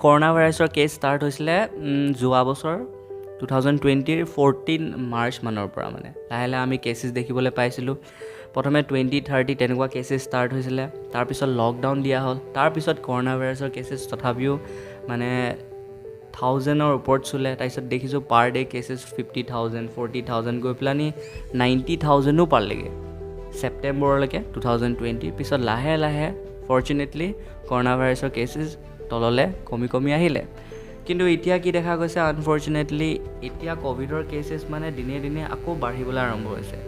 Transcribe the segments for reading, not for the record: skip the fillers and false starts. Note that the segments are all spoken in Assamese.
কৰোণা ভাইৰাছৰ কেছ ষ্টাৰ্ট হৈছিলে যোৱা বছৰ 2020 14 মাৰ্চ মানৰ পৰা মানে লাহে লাহে আমি কেছেছ দেখিবলৈ পাইছিলোঁ। প্ৰথমে 20-30 তেনেকুৱা কেছেছ ষ্টাৰ্ট হৈছিলে, তাৰপিছত লকডাউন দিয়া হ'ল, তাৰপিছত কৰোণা ভাইৰাছৰ কেছেছ তথাপিও মানে 1000ৰ ওপৰত চলে। তাৰপিছত দেখিছোঁ পাৰ ডে কেছেছ 50,000 40,000 গৈ পেলানি 90,000ও পালেগৈ ছেপ্টেম্বৰলৈকে 2020। পিছত লাহে লাহে ফৰ্চুনেটলি কৰোণা ভাইৰাছৰ কেছেছ তললৈ কমি আহিলে। কিন্তু এতিয়া কি দেখা গৈছে, আনফৰ্চুনেটলি এতিয়া ক'ভিডৰ কেছেছ মানে দিনে দিনে আকৌ বাঢ়িবলৈ আৰম্ভ হৈছে।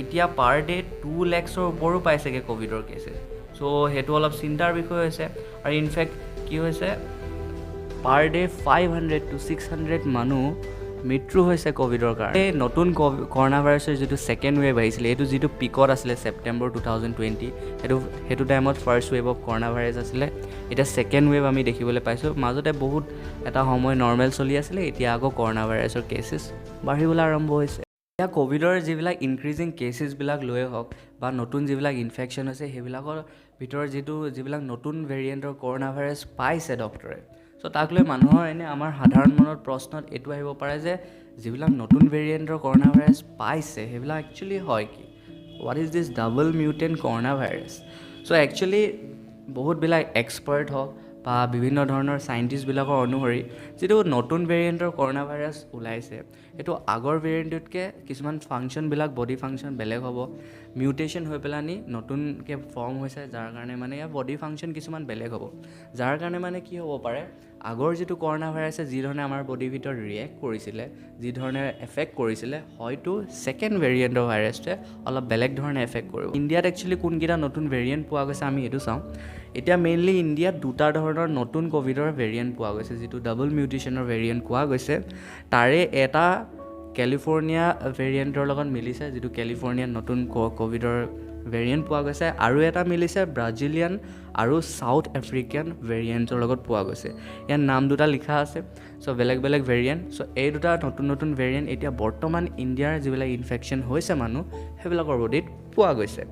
এতিয়া পাৰ ডে 2 lakhৰ ওপৰো পাইছেগৈ ক'ভিডৰ কেছেছ। চ' সেইটো অলপ চিন্তাৰ বিষয় হৈছে। আৰু ইনফেক্ট কি হৈছে, পাৰ ডে 500 to 600 মানুহ মৃত্যু হৈছে ক'ভিডৰ কাৰণে। এই নতুন কৰোণা ভাইৰাছৰ যিটো ছেকেণ্ড ৱেভ আহিছিলে, এইটো যিটো পিকত আছিলে ছেপ্টেম্বৰ 2020, সেইটো টাইমত first wave of corona virus আছিলে। এতিয়া ছেকেণ্ড ৱেভ আমি দেখিবলৈ পাইছোঁ। মাজতে বহুত এটা সময় নৰ্মেল চলি আছিলে, এতিয়া আকৌ কৰোণা ভাইৰাছৰ কেছেছ বাঢ়িবলৈ আৰম্ভ হৈছে। এতিয়া ক'ভিডৰ যিবিলাক ইনক্ৰিজিং কেছেছবিলাক লৈয়ে হওক বা নতুন যিবিলাক ইনফেকশ্যন হৈছে, সেইবিলাকৰ ভিতৰত যিবিলাক নতুন ভেৰিয়েণ্টৰ কৰোণা ভাইৰাছ পাইছে ডক্টৰে, চ' তাক লৈ মানুহৰ এনে আমাৰ সাধাৰণ মনত প্ৰশ্নত এইটো আহিব পাৰে যে যিবিলাক নতুন ভেৰিয়েণ্টৰ কৰোণা ভাইৰাছ পাইছে সেইবিলাক একচুৱেলি হয় কি? What is this double mutant corona virus? So' actually বহুতবিলাক এক্সপাৰ্ট হওক বা বিভিন্ন ধৰণৰ চাইণ্টিষ্টবিলাকৰ অনুসৰি যিটো নতুন ভেৰিয়েণ্টৰ কৰোণা ভাইৰাছ ওলাইছে, সেইটো আগৰ ভেৰিয়েণ্টতকৈ কিছুমান ফাংচনবিলাক বডি ফাংচন বেলেগ হ'ব, মিউটেশ্যন হৈ পেলানি নতুনকৈ ফৰ্ম হৈছে, যাৰ কাৰণে মানে ইয়াৰ বডি ফাংচন কিছুমান বেলেগ হ'ব। যাৰ কাৰণে মানে কি হ'ব পাৰে, আগৰ যিটো কৰোণা ভাইৰাছে যিধৰণে আমাৰ বডিৰ ভিতৰত ৰিয়েক্ট কৰিছিলে, যিধৰণে এফেক্ট কৰিছিলে, হয়তো ছেকেণ্ড ভেৰিয়েণ্টৰ ভাইৰাছটোৱে অলপ বেলেগ ধৰণে এফেক্ট কৰিব। ইণ্ডিয়াত একচুৱেলি কোনকেইটা নতুন ভেৰিয়েণ্ট পোৱা গৈছে আমি এইটো চাওঁ। এতিয়া মেইনলি ইণ্ডিয়াত দুটা ধৰণৰ নতুন ক'ভিডৰ ভেৰিয়েণ্ট পোৱা গৈছে, যিটো ডাবল মিউটেশ্যনৰ ভেৰিয়েণ্ট পোৱা গৈছে। তাৰে এটা কেলিফৰ্ণিয়া ভেৰিয়েণ্টৰ লগত মিলিছে, যিটো কেলিফৰ্ণিয়াত নতুন ক'ভিডৰ ভেৰিয়েণ্ট পোৱা গৈছে, আৰু এটা মিলিছে ব্ৰাজিলিয়ান আৰু ছাউথ আফ্ৰিকান ভেৰিয়েণ্টৰ লগত পোৱা গৈছে। ইয়াৰ নাম দুটা লিখা আছে, চ' বেলেগ বেলেগ ভেৰিয়েণ্ট। চ' এই দুটা নতুন ভেৰিয়েণ্ট এতিয়া বৰ্তমান ইণ্ডিয়াৰ যিবিলাক ইনফেকশ্যন হৈছে মানুহ, সেইবিলাকৰ বডিত পোৱা গৈছে।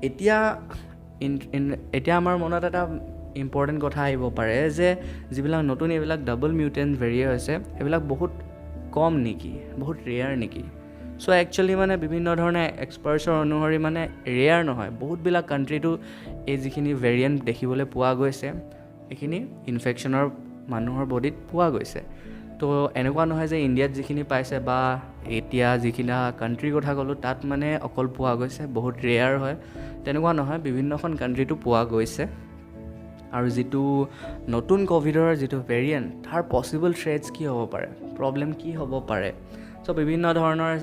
এতিয়া আমাৰ মনত এটা ইম্পৰ্টেণ্ট কথা আহিব পাৰে যে যিবিলাক নতুন এইবিলাক ডাবল মিউটেণ্ট ভেৰিয়েণ্ট হৈছে, সেইবিলাক বহুত কম নেকি, বহুত ৰেয়াৰ নেকি? চ' একচুৱেলি মানে বিভিন্ন ধৰণে এক্সপাৰ্টছৰ অনুসৰি মানে ৰেয়াৰ নহয়, বহুতবিলাক কাণ্ট্ৰিটো এই যিখিনি ভেৰিয়েণ্ট দেখিবলৈ পোৱা গৈছে, এইখিনি ইনফেকশ্যনৰ মানুহৰ বডিত পোৱা গৈছে। তো এনেকুৱা নহয় যে ইণ্ডিয়াত যিখিনি পাইছে বা এতিয়া যিখিনি কাণ্ট্ৰিৰ কথা ক'লোঁ তাত মানে অকল পোৱা গৈছে, বহুত ৰেয়াৰ হয়, তেনেকুৱা নহয়, বিভিন্নখন কাণ্ট্ৰিটো পোৱা গৈছে। আৰু যিটো নতুন ক'ভিডৰ যিটো ভেৰিয়েণ্ট, তাৰ পচিবল থ্ৰেটছ কি হ'ব পাৰে, প্ৰব্লেম কি হ'ব পাৰে। চ' বিভিন্ন ধৰণৰ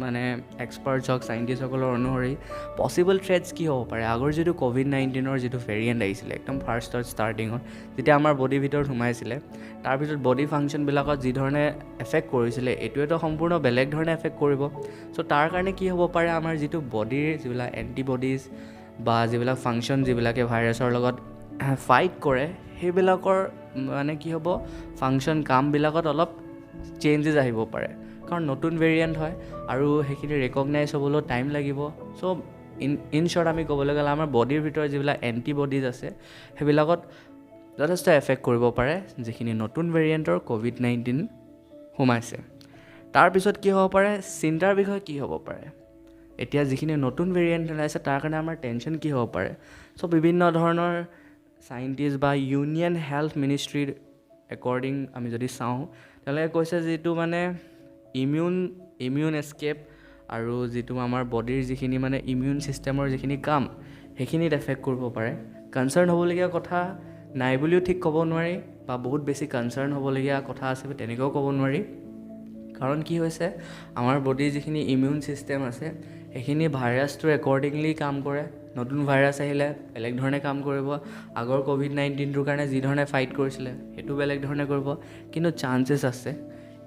মানে এক্সপাৰ্টছ হওক, চাইণ্টিষ্টসকলৰ অনুসৰি পচিবল থ্ৰেটছ কি হ'ব পাৰে। আগৰ যিটো COVID-19ৰ যিটো ভেৰিয়েণ্ট আহিছিলে একদম ষ্টাৰ্টিঙত, যেতিয়া আমাৰ বডিৰ ভিতৰত সোমাইছিলে, তাৰপিছত বডি ফাংচনবিলাকত যিধৰণে এফেক্ট কৰিছিলে, এইটোৱেতো সম্পূৰ্ণ বেলেগ ধৰণে এফেক্ট কৰিব। চ' তাৰ কাৰণে কি হ'ব পাৰে, আমাৰ যিটো বডিৰ যিবিলাক এণ্টিবডিজ বা যিবিলাক ফাংচন, যিবিলাকে ভাইৰাছৰ লগত ফাইট কৰে, সেইবিলাকৰ মানে কি হ'ব, ফাংচন কামবিলাকত অলপ চেঞ্জেছ আহিব পাৰে, কাৰণ নতুন ভেৰিয়েণ্ট হয় আৰু সেইখিনি ৰেকগনাইজ হ'বলৈ টাইম লাগিব। চ' ইন শ্বৰ্ট আমি ক'বলৈ গ'লে আমাৰ বডিৰ ভিতৰত যিবিলাক এণ্টিবডিজ আছে, সেইবিলাকত যথেষ্ট এফেক্ট কৰিব পাৰে যিখিনি নতুন ভেৰিয়েণ্টৰ COVID-19 সোমাইছে। তাৰপিছত কি হ'ব পাৰে, চিন্তাৰ বিষয় কি হ'ব পাৰে, এতিয়া যিখিনি নতুন ভেৰিয়েণ্ট ওলাইছে তাৰ কাৰণে আমাৰ টেনশ্যন কি হ'ব পাৰে। চ' বিভিন্ন ধৰণৰ চাইণ্টিষ্ট বা ইউনিয়ন হেল্থ মিনিষ্ট্ৰীৰ একৰ্ডিং আমি যদি চাওঁ, তেওঁলোকে কৈছে যিটো মানে ইমিউন এস্কেপ আৰু যিটো আমাৰ বডিৰ যিখিনি মানে ইমিউন ছিষ্টেমৰ যিখিনি কাম, সেইখিনিত এফেক্ট কৰিব পাৰে। কনচাৰ্ণ হ'বলগীয়া কথা নাই বুলিও ঠিক ক'ব নোৱাৰি, বা বহুত বেছি কনচাৰ্ণ হ'বলগীয়া কথা আছে তেনেকৈও ক'ব নোৱাৰি। কাৰণ কি হৈছে, আমাৰ বডিৰ যিখিনি ইমিউন ছিষ্টেম আছে, সেইখিনি ভাইৰাছটোৰ একৰ্ডিংলি কাম কৰে। নতুন ভাইৰাছ আহিলে বেলেগ ধৰণে কাম কৰিব, আগৰ COVID-19টোৰ কাৰণে যিধৰণে ফাইট কৰিছিলে সেইটো বেলেগ ধৰণে কৰিব। কিন্তু চান্সেছ আছে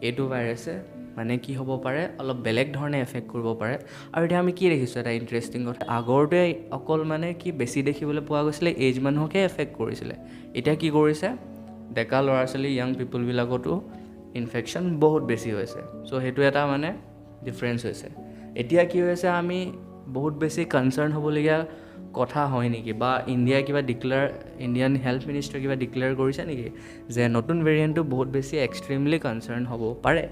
এইটো ভাইৰাছে মানে কি হ'ব পাৰে, অলপ বেলেগ ধৰণে এফেক্ট কৰিব পাৰে। আৰু এতিয়া আমি কি দেখিছোঁ, এটা ইণ্টাৰেষ্টিং কথা, আগৰটোৱে অকল মানে কি বেছি দেখিবলৈ পোৱা গৈছিলে এইজ মানুহকে এফেক্ট কৰিছিলে, এতিয়া কি কৰিছে, ডেকা ল'ৰা ছোৱালী য়াং পিপুলবিলাকতো ইনফেকশ্যন বহুত বেছি হৈছে। চ' সেইটো এটা মানে ডিফাৰেঞ্চ হৈছে। এতিয়া কি হৈছে, আমি বহুত বেছি কনচাৰ্ণ হ'বলগীয়া কথা হয় নেকি, বা ইণ্ডিয়ান হেল্থ মিনিষ্টাৰে কিবা ডিক্লেয়াৰ কৰিছে নেকি যে নতুন ভেৰিয়েণ্টটো বহুত বেছি এক্সট্ৰিমলি কনচাৰ্ণ হ'ব পাৰে?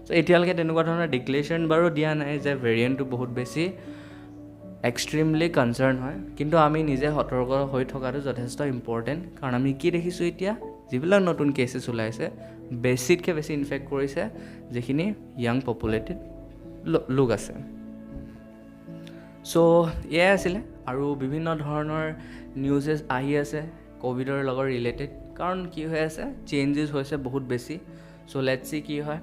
চ' এতিয়ালৈকে তেনেকুৱা ধৰণৰ ডিক্লেৰেশ্যন বাৰু দিয়া নাই যে ভেৰিয়েণ্টটো বহুত বেছি এক্সট্ৰিমলি কনচাৰ্ণ হয়, কিন্তু আমি নিজে সতৰ্ক হৈ থকাটো যথেষ্ট ইম্পৰ্টেণ্ট। কাৰণ আমি কি দেখিছোঁ এতিয়া, যিবিলাক নতুন কেছেছ ওলাইছে বেছিতকৈ বেছি ইনফেক্ট কৰিছে যিখিনি য়াং পপুলেটেড লোক আছে। চ' এয়াই আছিলে, আৰু বিভিন্ন ধৰণৰ নিউজেছ আহি আছে ক'ভিডৰ লগত ৰিলেটেড, কাৰণ কি হৈ আছে, চেঞ্জেছ হৈছে বহুত বেছি। চ' লেটছ চি কি হয়।